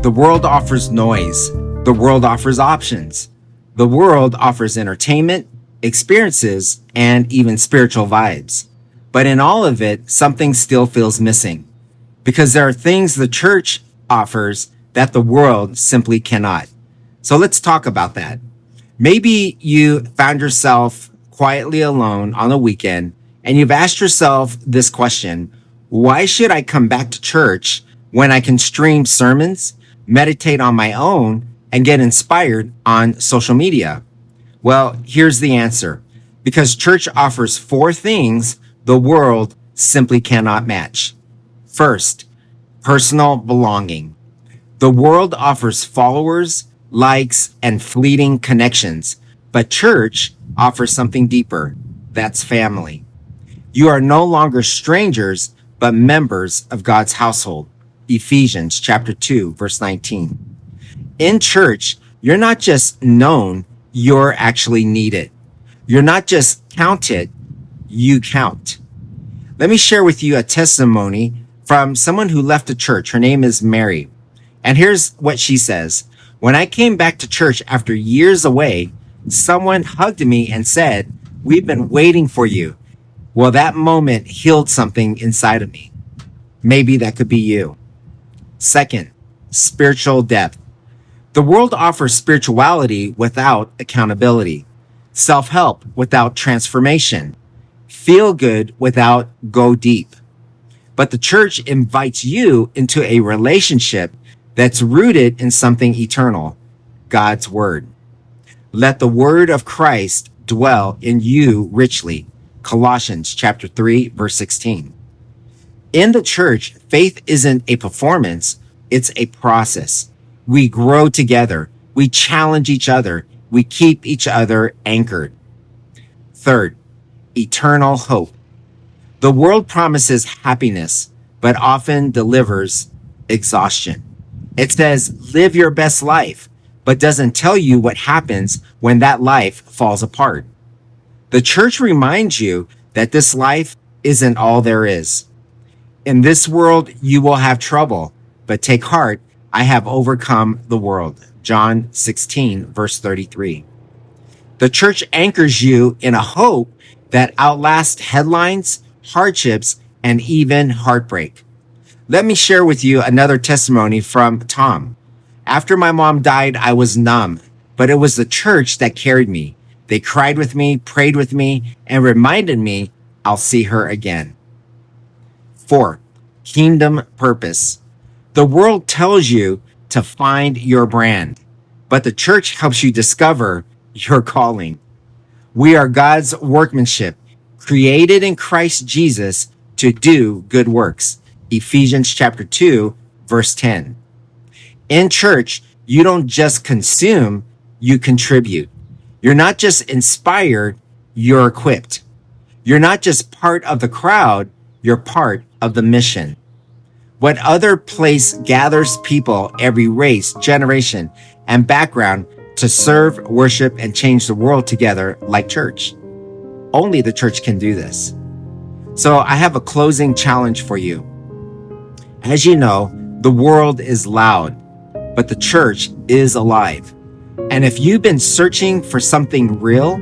The world offers noise. The world offers options. The world offers entertainment, experiences, and even spiritual vibes. But in all of it, something still feels missing. Because there are things the church offers that the world simply cannot. So let's talk about that. Maybe you found yourself quietly alone on a weekend and you've asked yourself this question: why should I come back to church when I can stream sermons, meditate on my own, and get inspired on social media? Well, here's the answer. Because church offers 4 things the world simply cannot match. First, personal belonging. The world offers followers, likes, and fleeting connections, but church offers something deeper. That's family. You are no longer strangers, but members of God's household. Ephesians chapter 2, verse 19. In church, you're not just known, you're actually needed. You're not just counted, you count. Let me share with you a testimony from someone who left the church. Her name is Mary. And here's what she says. When I came back to church after years away, someone hugged me and said, "We've been waiting for you." Well, that moment healed something inside of me. Maybe that could be you. Second, spiritual depth. The world offers spirituality without accountability, self-help without transformation, feel good without go deep. But the church invites you into a relationship that's rooted in something eternal, God's word. Let the word of Christ dwell in you richly. Colossians chapter 3, verse 16. In the church, faith isn't a performance, it's a process. We grow together. We challenge each other. We keep each other anchored. Third, eternal hope. The world promises happiness, but often delivers exhaustion. It says, live your best life, but doesn't tell you what happens when that life falls apart. The church reminds you that this life isn't all there is. In this world, you will have trouble, but take heart, I have overcome the world. John 16, verse 33. The church anchors you in a hope that outlasts headlines, hardships, and even heartbreak. Let me share with you another testimony from Tom. After my mom died, I was numb, but it was the church that carried me. They cried with me, prayed with me, and reminded me I'll see her again. 4, kingdom purpose. The world tells you to find your brand, but the church helps you discover your calling. We are God's workmanship, created in Christ Jesus to do good works. Ephesians chapter 2, verse 10. In church, you don't just consume, you contribute. You're not just inspired, you're equipped. You're not just part of the crowd, you're part of the mission. What other place gathers people, every race, generation, and background to serve, worship, and change the world together like church? Only the church can do this. So I have a closing challenge for you. As you know, the world is loud, but the church is alive. And if you've been searching for something real,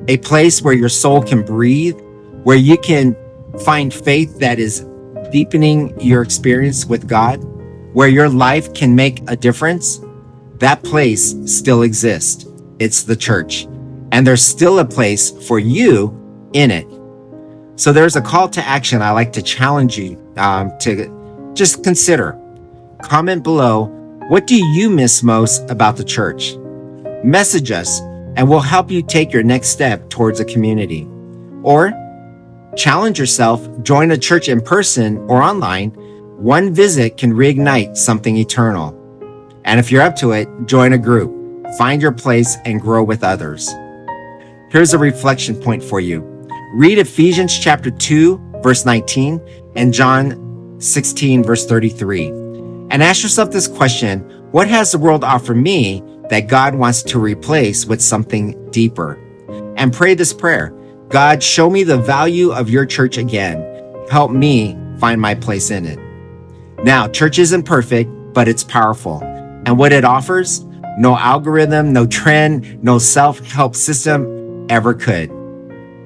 a place where your soul can breathe, where you can find faith that is deepening your experience with God, where your life can make a difference, that place still exists. It's the church. And there's still a place for you in it. So there's a call to action I like to challenge you to just consider. Comment below, what do you miss most about the church? Message us and we'll help you take your next step towards a community. Or challenge yourself, join a church in person or online. One visit can reignite something eternal. And if you're up to it, join a group, find your place, and grow with others. Here's a reflection point for you. Read Ephesians chapter 2, verse 19, and John 16, verse 33. And ask yourself this question: what has the world offered me that God wants to replace with something deeper? And pray this prayer: God, show me the value of your church again. Help me find my place in it. Now, church isn't perfect, but it's powerful. And what it offers, no algorithm, no trend, no self-help system ever could.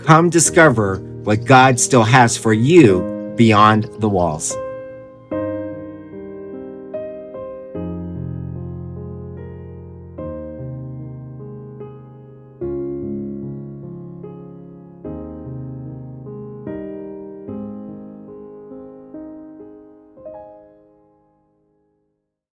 Come discover what God still has for you beyond the walls.